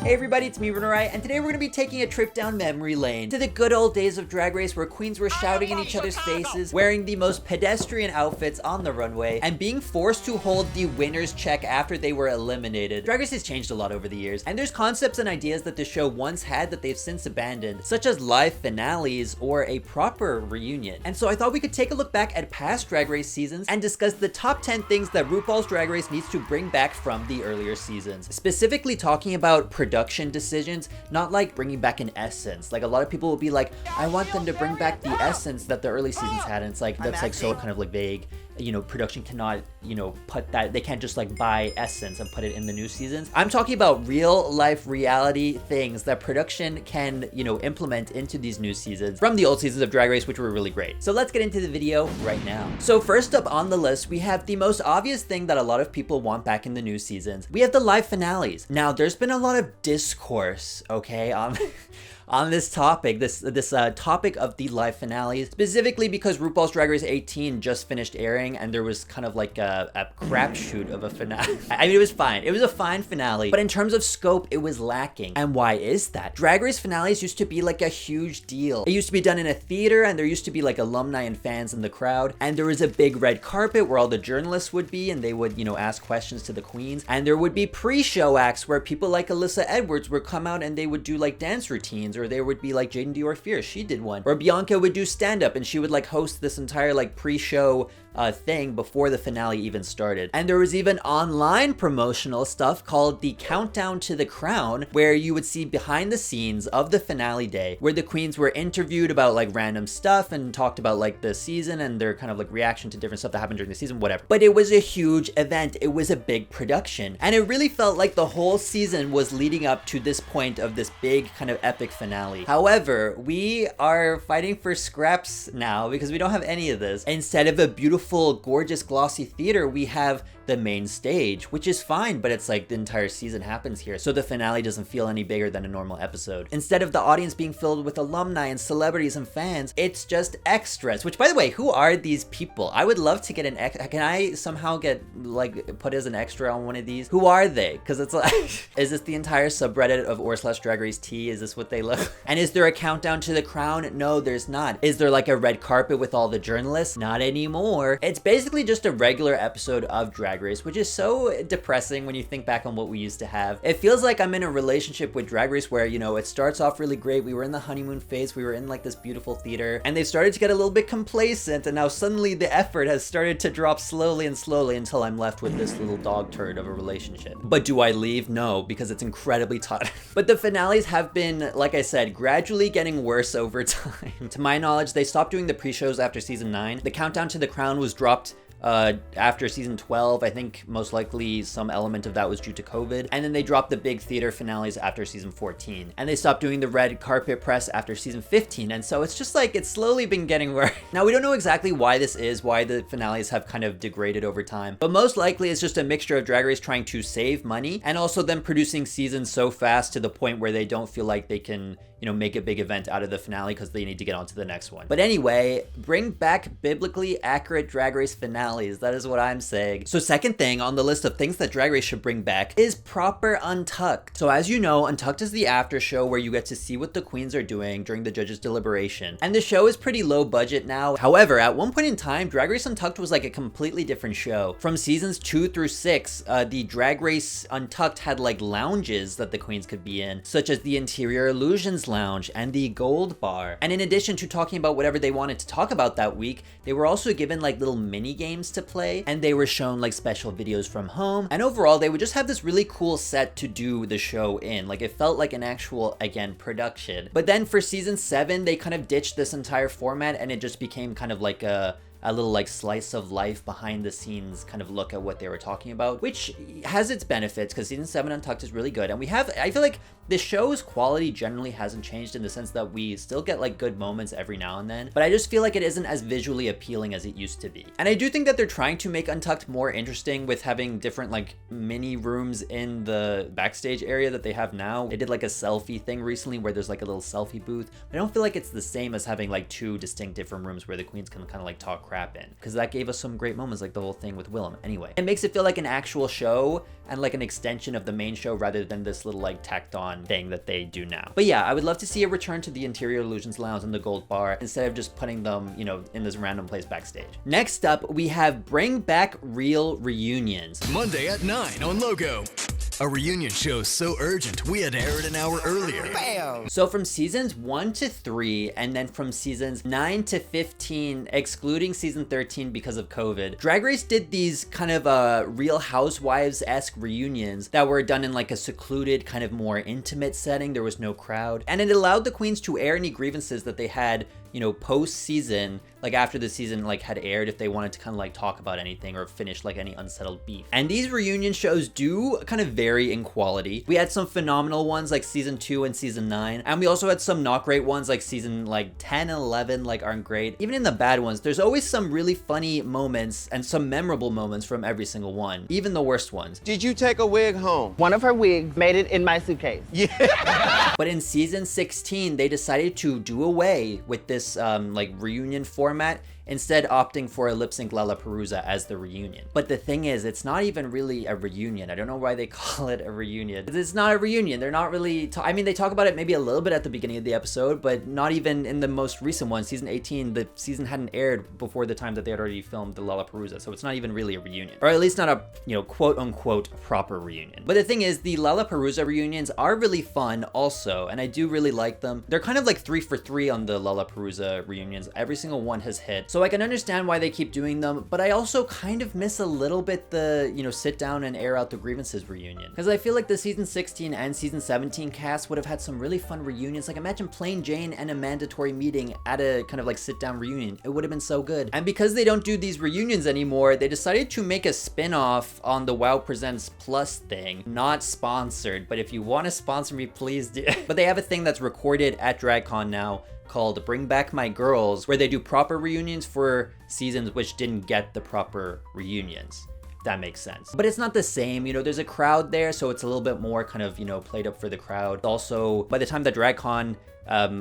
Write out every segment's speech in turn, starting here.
Hey everybody, it's me, RunnerEye, and today we're going to be taking a trip down memory lane to the good old days of Drag Race where queens were shouting in each other's faces, wearing the most pedestrian outfits on the runway, and being forced to hold the winner's check after they were eliminated. Drag Race has changed a lot over the years, and there's concepts and ideas that the show once had that they've since abandoned, such as live finales or a proper reunion. And so I thought we could take a look back at past Drag Race seasons and discuss the top 10 things that RuPaul's Drag Race needs to bring back from the earlier seasons. Specifically talking about production decisions, not like bringing back an essence. Like a lot of people will be like, I want them to bring back the essence that the early seasons had, and it's like, that's like so kind of like vague. You know, production cannot, you know, put that, they can't just like buy essence and put it in the new seasons. I'm talking about real life reality things that production can, you know, implement into these new seasons from the old seasons of Drag Race, which were really great. So let's get into the video right now. So first up on the list, we have the most obvious thing that a lot of people want back in the new seasons. We have the live finales. Now, there's been a lot of discourse, okay, on this topic, this topic of the live finales, specifically because RuPaul's Drag Race 18 just finished airing and there was kind of like a crapshoot of a finale. I mean, it was fine. It was a fine finale, but in terms of scope, it was lacking. And why is that? Drag Race finales used to be like a huge deal. It used to be done in a theater, and there used to be like alumni and fans in the crowd, and there was a big red carpet where all the journalists would be, and they would, you know, ask questions to the queens, and there would be pre-show acts where people like Alyssa Edwards would come out and they would do like dance routines, or there would be like Jaden Dior Fierce, she did one, or Bianca would do stand-up and she would like host this entire like pre-show thing before the finale even started. And there was even online promotional stuff called the Countdown to the Crown, where you would see behind the scenes of the finale day, where the queens were interviewed about like random stuff and talked about like the season and their kind of like reaction to different stuff that happened during the season, whatever. But it was a huge event. It was a big production, and it really felt like the whole season was leading up to this point of this big kind of epic finale. However, we are fighting for scraps now because we don't have any of this. Instead of a beautiful, gorgeous, glossy theater, we have the main stage, which is fine, but it's like the entire season happens here, so the finale doesn't feel any bigger than a normal episode. Instead of the audience being filled with alumni and celebrities and fans, it's just extras, which, by the way, who are these people? I would love to get an can I somehow get like put as an extra on one of these? Who are they? Because it's like is this the entire subreddit of r/Drag Race T? Is this what they look? And is there a countdown to the crown? No, there's not. Is there like a red carpet with all the journalists? Not anymore. It's basically just a regular episode of Drag Race, which is so depressing when you think back on what we used to have. It feels like I'm in a relationship with Drag Race where, you know, it starts off really great. We were in the honeymoon phase. We were in like this beautiful theater, and they've started to get a little bit complacent, and now suddenly the effort has started to drop slowly and slowly until I'm left with this little dog turd of a relationship. But do I leave? No, because it's incredibly tough. But the finales have been, like I said, gradually getting worse over time. To my knowledge, they stopped doing the pre-shows after season 9. The Countdown to the Crown was dropped after season 12. I think most likely some element of that was due to COVID. And then they dropped the big theater finales after season 14. And they stopped doing the red carpet press after season 15. And so it's just like, it's slowly been getting worse. Now, we don't know exactly why this is, why the finales have kind of degraded over time. But most likely it's just a mixture of Drag Race trying to save money and also them producing seasons so fast to the point where they don't feel like they can, you know, make a big event out of the finale because they need to get on to the next one. But anyway, bring back biblically accurate Drag Race finales. That is what I'm saying. So second thing on the list of things that Drag Race should bring back is proper Untucked. So as you know, Untucked is the after show where you get to see what the queens are doing during the judges' deliberation. And the show is pretty low budget now. However, at one point in time, Drag Race Untucked was like a completely different show. From seasons 2 through 6, the Drag Race Untucked had like lounges that the queens could be in, such as the Interior Illusions Lounge and the Gold Bar. And in addition to talking about whatever they wanted to talk about that week, they were also given like little mini games to play, and they were shown like special videos from home, and overall they would just have this really cool set to do the show in. Like, it felt like an actual, again, production. But then for season 7, they kind of ditched this entire format, and it just became kind of like a little like slice of life behind the scenes kind of look at what they were talking about, which has its benefits because season 7 Untucked is really good. And I feel like the show's quality generally hasn't changed in the sense that we still get like good moments every now and then, but I just feel like it isn't as visually appealing as it used to be. And I do think that they're trying to make Untucked more interesting with having different like mini rooms in the backstage area that they have now. They did like a selfie thing recently where there's like a little selfie booth, but I don't feel like it's the same as having like 2 distinct different rooms where the queens can kind of like talk crap crap in, because that gave us some great moments, like the whole thing with Willem. Anyway, it makes it feel like an actual show and like an extension of the main show rather than this little like tacked on thing that they do now. But yeah, I would love to see a return to the Interior Illusions Lounge and the Gold Bar instead of just putting them, you know, in this random place backstage. Next up, we have bring back real reunions. Monday at 9 on Logo. A reunion show so urgent, we had to air it an hour earlier. Bam! So from seasons 1 to 3, and then from seasons 9 to 15, excluding season 13 because of COVID, Drag Race did these kind of Real Housewives-esque reunions that were done in like a secluded, kind of more intimate setting. There was no crowd. And it allowed the queens to air any grievances that they had, you know, post-season, like after the season like had aired, if they wanted to kind of like talk about anything or finish like any unsettled beef. And these reunion shows do kind of vary in quality. We had some phenomenal ones like season 2 and season 9, and we also had some not great ones like season like 10 and 11 like aren't great. Even in the bad ones, there's always some really funny moments and some memorable moments from every single one, even the worst ones. Did you take a wig home? One of her wigs made it in my suitcase. Yeah. But in season 16, they decided to do away with this like reunion format, instead opting for a lip sync Lollapalooza as the reunion. But the thing is, it's not even really a reunion. I don't know why they call it a reunion. It's not a reunion. They're not really, I mean, they talk about it maybe a little bit at the beginning of the episode, but not even in the most recent one, season 18, the season hadn't aired before the time that they had already filmed the Lollapalooza. So it's not even really a reunion, or at least not a, you know, quote unquote proper reunion. But the thing is, the Lollapalooza reunions are really fun also, and I do really like them. They're kind of like 3 for 3 on the Lollapalooza reunions. Every single one has hit. So I can understand why they keep doing them, but I also kind of miss a little bit the, you know, sit down and air out the grievances reunion. Because I feel like the season 16 and season 17 cast would have had some really fun reunions. Like imagine Plain Jane and a mandatory meeting at a kind of like sit down reunion. It would have been so good. And because they don't do these reunions anymore, they decided to make a spin-off on the WoW Presents Plus thing. Not sponsored, but if you want to sponsor me, please do. But they have a thing that's recorded at DragCon now called Bring Back My Girls, where they do proper reunions for seasons which didn't get the proper reunions. If that makes sense. But it's not the same, you know, there's a crowd there, so it's a little bit more kind of, you know, played up for the crowd. Also, by the time that DragCon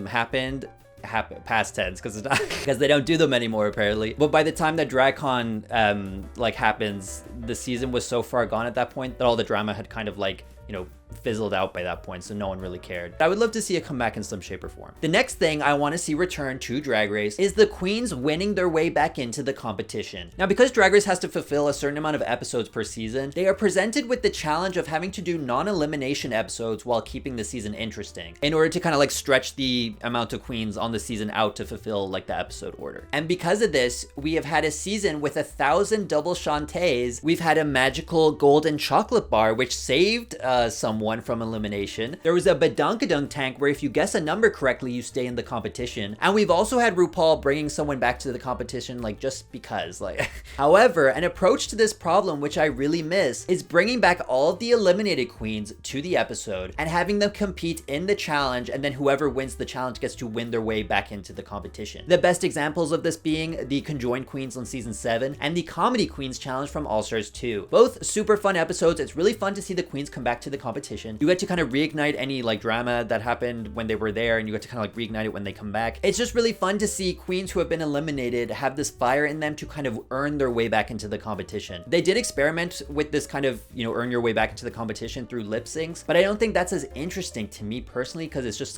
happened, past tense, because it's not, because they don't do them anymore apparently. But by the time that DragCon like happens, the season was so far gone at that point that all the drama had kind of like, you know, fizzled out by that point, so no one really cared. I would love to see it come back in some shape or form. The next thing I want to see return to Drag Race is the queens winning their way back into the competition. Now, because Drag Race has to fulfill a certain amount of episodes per season, they are presented with the challenge of having to do non-elimination episodes while keeping the season interesting, in order to kind of like stretch the amount of queens on the season out to fulfill like the episode order. And because of this, we have had a season with 1,000 double Shantaes. We've had a magical golden chocolate bar, which saved someone from elimination. There was a badunkadunk tank where if you guess a number correctly, you stay in the competition. And we've also had RuPaul bringing someone back to the competition, like just because, like. However, an approach to this problem, which I really miss, is bringing back all of the eliminated queens to the episode and having them compete in the challenge, and then whoever wins the challenge gets to win their way back into the competition. The best examples of this being the Conjoined Queens on season 7 and the Comedy Queens challenge from All Stars 2. Both super fun episodes. It's really fun to see the queens come back to the competition. You get to kind of reignite any like drama that happened when they were there, and you get to kind of like reignite it when they come back. It's just really fun to see queens who have been eliminated have this fire in them to kind of earn their way back into the competition. They did experiment with this kind of, you know, earn your way back into the competition through lip syncs, but I don't think that's as interesting to me personally, because it's just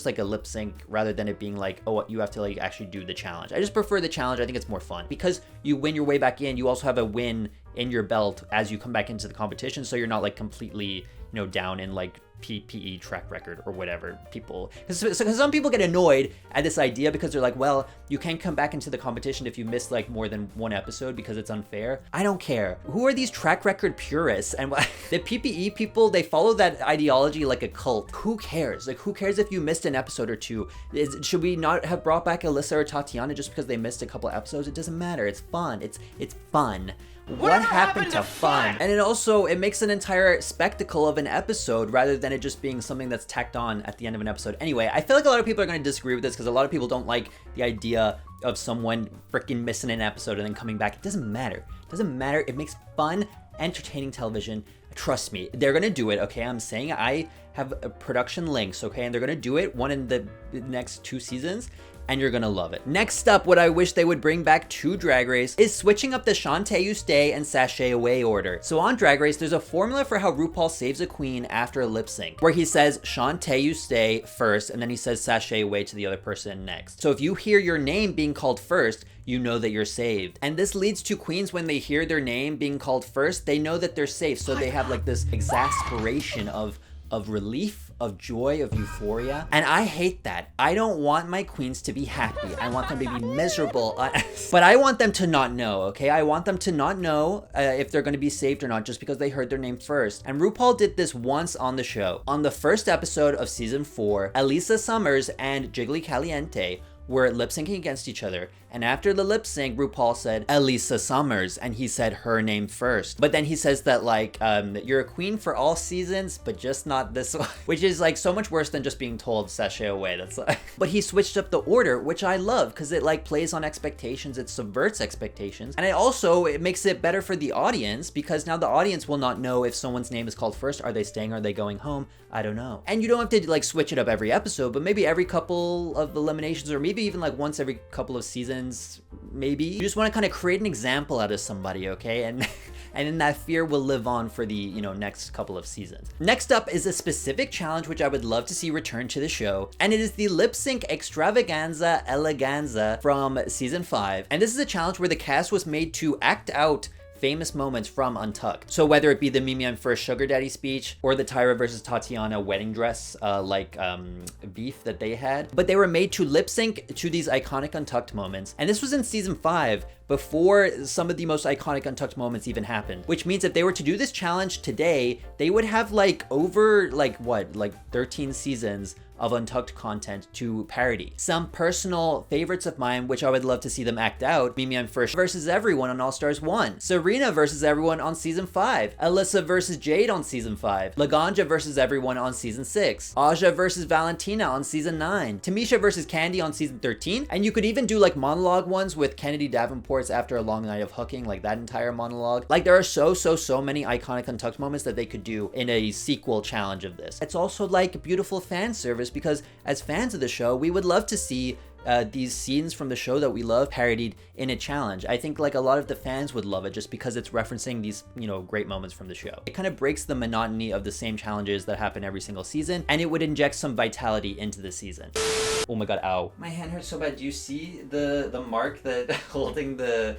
like a lip sync rather than it being like, oh, you have to like actually do the challenge. I just prefer the challenge. I think it's more fun because you win your way back in. You also have a win in your belt as you come back into the competition, so you're not like completely, you know, down in like PPE track record or whatever. People, because some people get annoyed at this idea because they're like, well, you can't come back into the competition if you miss like more than one episode because it's unfair. I don't care. Who are these track record purists? And the PPE people, they follow that ideology like a cult. Who cares? Like, who cares if you missed an episode or two? Should we not have brought back Alyssa or Tatiana just because they missed a couple episodes? It doesn't matter. It's fun. It's fun. What happened to fun? And it makes an entire spectacle of an episode rather than it just being something that's tacked on at the end of an episode. Anyway, I feel like a lot of people are going to disagree with this because a lot of people don't like the idea of someone freaking missing an episode and then coming back. It doesn't matter. It doesn't matter. It makes fun, entertaining television. Trust me, they're gonna do it, okay? I'm saying I have production links, okay? And they're gonna do it, one in the next 2 seasons, and you're gonna love it. Next up, what I wish they would bring back to Drag Race is switching up the Shantae You Stay and Sashay Away order. So on Drag Race, there's a formula for how RuPaul saves a queen after a lip sync, where he says Shantae You Stay first, and then he says Sashay Away to the other person next. So if you hear your name being called first, you know that you're saved. And this leads to queens, when they hear their name being called first, they know that they're safe. So they have like this exasperation of relief, of joy, of euphoria. And I hate that. I don't want my queens to be happy. I want them to be miserable. But I want them to not know, okay? I want them to not know if they're gonna be saved or not just because they heard their name first. And RuPaul did this once on the show. On the first episode of season 4, Elisa Summers and Jiggly Caliente were lip syncing against each other. And after the lip sync, RuPaul said Elisa Summers, and he said her name first. But then he says that like, you're a queen for all seasons, but just not this one, which is like so much worse than just being told sashay away. That's like, but he switched up the order, which I love because it like plays on expectations, it subverts expectations. And it makes it better for the audience because now the audience will not know if someone's name is called first. Are they staying? Are they going home? I don't know. And you don't have to like switch it up every episode, but maybe every couple of eliminations, or maybe even like once every couple of seasons, maybe. You just want to kind of create an example out of somebody, okay? And then that fear will live on for the, next couple of seasons. Next up is a specific challenge which I would love to see return to the show, and it is the lip sync extravaganza eleganza from season 5. And this is a challenge where the cast was made to act out famous moments from Untucked. So whether it be the Mimi I'm First Sugar Daddy speech or the Tyra versus Tatiana wedding dress beef that they had, but they were made to lip sync to these iconic Untucked moments. And this was in season 5 before some of the most iconic Untucked moments even happened, which means if they were to do this challenge today, they would have over 13 seasons of Untucked content to parody. Some personal favorites of mine, which I would love to see them act out: Mimi I'm First versus Everyone on All Stars 1, Serena versus Everyone on season 5, Alyssa versus Jade on season 5, Laganja versus Everyone on season 6, Aja versus Valentina on season 9, Tamisha versus Candy on season 13, and you could even do like monologue ones with Kennedy Davenport's After a Long Night of Hooking, like that entire monologue. Like there are so many iconic Untucked moments that they could do in a sequel challenge of this. It's also like beautiful fan service because as fans of the show, we would love to see these scenes from the show that we love parodied in a challenge. I think like a lot of the fans would love it just because it's referencing these, great moments from the show. It kind of breaks the monotony of the same challenges that happen every single season, and it would inject some vitality into the season. Oh my god, ow. My hand hurts so bad. Do you see the mark that holding the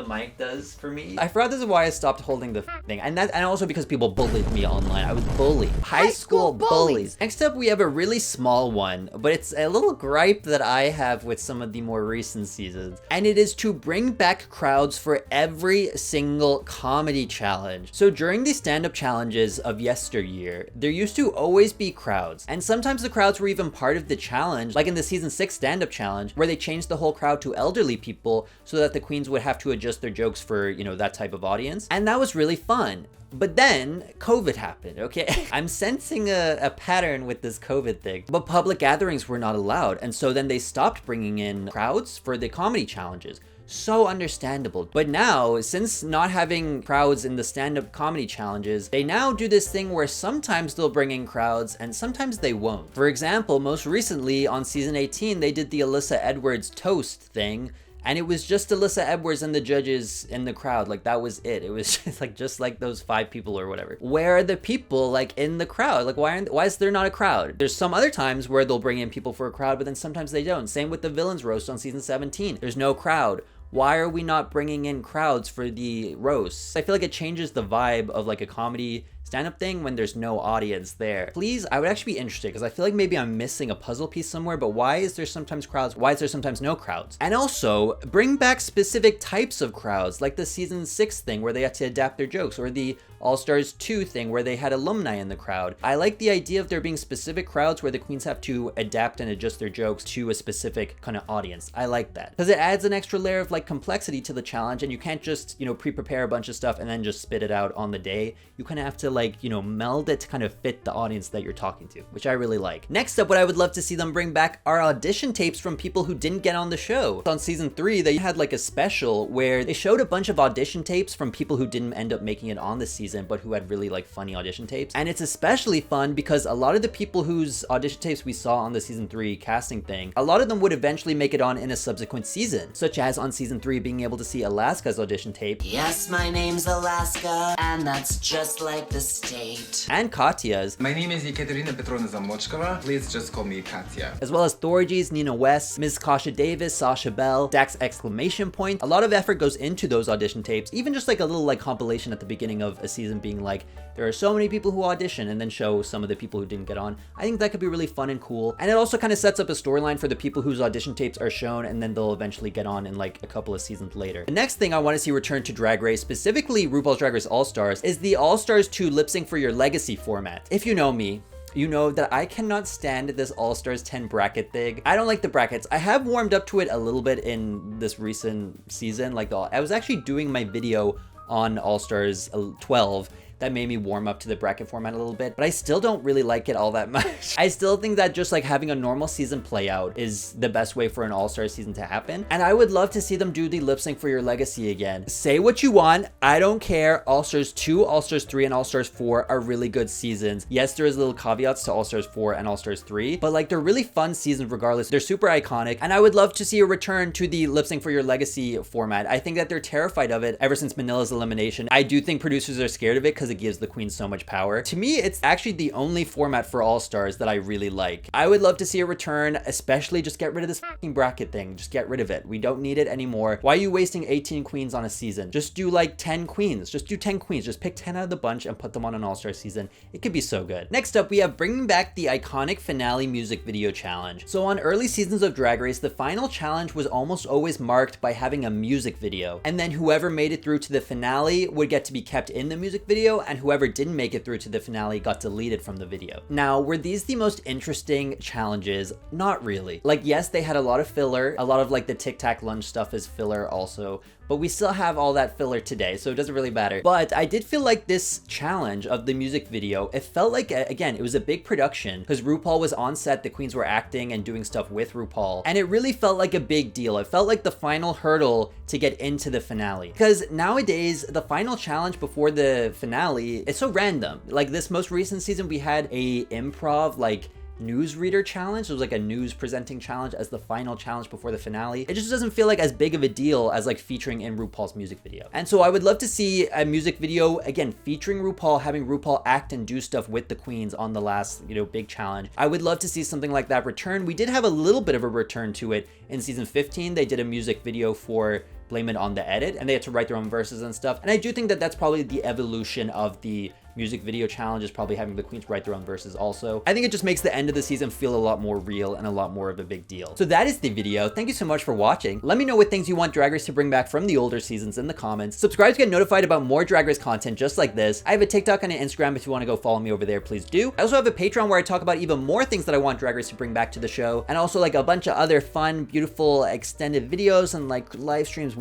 mic does for me? I forgot this is why I stopped holding the thing, and also because people bullied me online. I was bullied. High school bullies. Next up, we have a really small one, but it's a little gripe that I have with some of the more recent seasons, and it is to bring back crowds for every single comedy challenge. So during the stand-up challenges of yesteryear, there used to always be crowds, and sometimes the crowds were even part of the challenge, like in the season 6 stand-up challenge, where they changed the whole crowd to elderly people so that the queens would have to adjust their jokes for, that type of audience. And that was really fun. But then COVID happened, okay? I'm sensing a pattern with this COVID thing. But public gatherings were not allowed. And so then they stopped bringing in crowds for the comedy challenges. So understandable. But now, since not having crowds in the stand-up comedy challenges, they now do this thing where sometimes they'll bring in crowds and sometimes they won't. For example, most recently on season 18, they did the Alyssa Edwards toast thing. And it was just Alyssa Edwards and the judges in the crowd. Like, that was it. It was just like those 5 people or whatever. Where are the people, like, in the crowd? Like, why is there not a crowd? There's some other times where they'll bring in people for a crowd, but then sometimes they don't. Same with the Villains Roast on season 17. There's no crowd. Why are we not bringing in crowds for the roasts? I feel like it changes the vibe of, like, a comedy stand-up thing when there's no audience there. Please, I would actually be interested because I feel like maybe I'm missing a puzzle piece somewhere, but why is there sometimes crowds? Why is there sometimes no crowds? And also, bring back specific types of crowds, like the season 6 thing where they had to adapt their jokes, or the All-Stars 2 thing where they had alumni in the crowd. I like the idea of there being specific crowds where the queens have to adapt and adjust their jokes to a specific kind of audience. I like that because it adds an extra layer of like complexity to the challenge, and you can't just, pre-prepare a bunch of stuff and then just spit it out on the day. You kind of have to meld it to kind of fit the audience that you're talking to, which I really like. Next up, what I would love to see them bring back are audition tapes from people who didn't get on the show. On season 3, they had like a special where they showed a bunch of audition tapes from people who didn't end up making it on the season. season, but who had really like funny audition tapes. And it's especially fun because a lot of the people whose audition tapes we saw on the season 3 casting thing, a lot of them would eventually make it on in a subsequent season, such as on season 3 being able to see Alaska's audition tape. Yes, my name's Alaska, and that's just like the state. And Katya's. My name is Ekaterina Petrovna Zamochkova. Please just call me Katya. As well as Thorgy's, Nina West, Ms. Kasha Davis, Sasha Bell, Dax exclamation point. A lot of effort goes into those audition tapes, even just like a little like compilation at the beginning of a season being like, there are so many people who audition, and then show some of the people who didn't get on. I think that could be really fun and cool. And it also kind of sets up a storyline for the people whose audition tapes are shown, and then they'll eventually get on in like a couple of seasons later. The next thing I want to see return to Drag Race, specifically RuPaul's Drag Race All-Stars, is the All-Stars 2 Lip Sync for Your Legacy format. If you know me, you know that I cannot stand this All-Stars 10 bracket thing. I don't like the brackets. I have warmed up to it a little bit in this recent season. Like I was actually doing my video on All-Stars 12 that made me warm up to the bracket format a little bit, but I still don't really like it all that much. I still think that just like having a normal season play out is the best way for an All-Star season to happen. And I would love to see them do the lip sync for your legacy again. Say what you want, I don't care. All-Stars 2, All-Stars 3, and All-Stars 4 are really good seasons. Yes, there is little caveats to All-Stars 4 and All-Stars 3, but like they're really fun seasons regardless. They're super iconic, and I would love to see a return to the lip sync for your legacy format. I think that they're terrified of it ever since Manila's elimination. I do think producers are scared of it because it gives the queens so much power. To me, it's actually the only format for All-Stars that I really like. I would love to see a return, especially just get rid of this fucking bracket thing. Just get rid of it. We don't need it anymore. Why are you wasting 18 queens on a season? Just do like 10 queens. Just do 10 queens. Just pick 10 out of the bunch and put them on an All-Star season. It could be so good. Next up, we have bringing back the iconic finale music video challenge. So on early seasons of Drag Race, the final challenge was almost always marked by having a music video. And then whoever made it through to the finale would get to be kept in the music video, and whoever didn't make it through to the finale got deleted from the video. Now, were these the most interesting challenges? Not really. Like, yes, they had a lot of filler. A lot of like the Tic Tac lunch stuff is filler also, but we still have all that filler today, so it doesn't really matter. But I did feel like this challenge of the music video, it felt like, again, it was a big production because RuPaul was on set, the queens were acting and doing stuff with RuPaul, and it really felt like a big deal. It felt like the final hurdle to get into the finale. Because nowadays, the final challenge before the finale is so random. Like this most recent season, we had a improv, like, newsreader challenge. It was like a news presenting challenge as the final challenge before the finale. It just doesn't feel like as big of a deal as like featuring in RuPaul's music video. And so I would love to see a music video, again, featuring RuPaul, having RuPaul act and do stuff with the queens on the last, you know, big challenge. I would love to see something like that return. We did have a little bit of a return to it in season 15. They did a music video for Blame It on the Edit, and they had to write their own verses and stuff. And I do think that that's probably the evolution of the music video challenge, is probably having the queens write their own verses also. I think it just makes the end of the season feel a lot more real and a lot more of a big deal. So that is the video. Thank you so much for watching. Let me know what things you want Drag Race to bring back from the older seasons in the comments. Subscribe to get notified about more Drag Race content just like this. I have a TikTok and an Instagram. If you want to go follow me over there, please do. I also have a Patreon where I talk about even more things that I want Drag Race to bring back to the show, and also like a bunch of other fun, beautiful, extended videos and like live streams,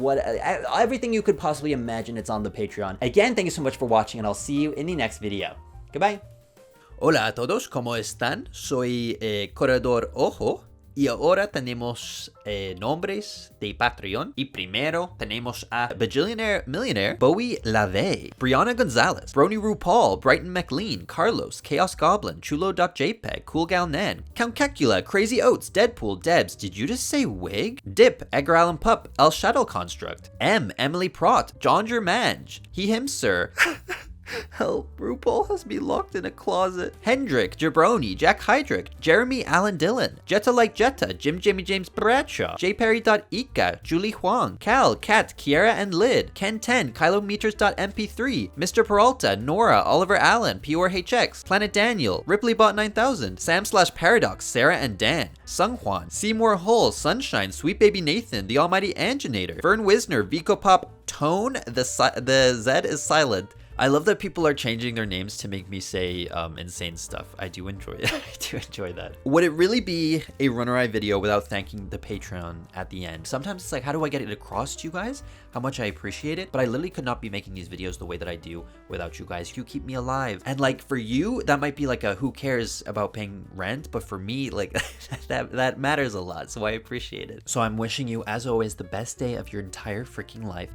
everything you could possibly imagine, it's on the Patreon. Again, thank you so much for watching, and I'll see you in the next video. Goodbye. Hola a todos, ¿cómo están? Soy Corredor Ojo y ahora tenemos nombres de Patreon. Y primero tenemos a Bajillionaire Millionaire, Bowie LaVey, Brianna Gonzalez, Brony RuPaul, Brighton McLean, Carlos, Chaos Goblin, Chulo.jpg, Cool Gal Nan, Count Cacula, Crazy Oats, Deadpool, Debs, did you just say wig? Dip, Edgar Allan Pup, El Shadow Construct, M, Emily Prott, John Germange, He Him Sir, help, RuPaul has me locked in a closet. Hendrick, Jabroni, Jack Hydrick, Jeremy Allen Dillon, Jetta Like Jetta, Jim Jamie James Bradshaw, jperry.ika, Julie Huang, Cal, Kat, Kiera and Lid, Ken 10, Kilometers.mp3, Mr. Peralta, Nora, Oliver Allen, PRHX, Planet Daniel, Ripley-Bot 9000, Sam/Paradox, Sarah and Dan, Sung Hwan, Seymour Hull, Sunshine, Sweet Baby Nathan, The Almighty Anginator, Vern Wisner, Vico Pop, Tone, the Z is silent. I love that people are changing their names to make me say insane stuff. I do enjoy it. I do enjoy that. Would it really be a RunnerEye video without thanking the Patreon at the end? Sometimes it's like, how do I get it across to you guys? How much I appreciate it? But I literally could not be making these videos the way that I do without you guys. You keep me alive. And like for you, that might be like a who cares about paying rent? But for me, like that matters a lot. So I appreciate it. So I'm wishing you, as always, the best day of your entire freaking life.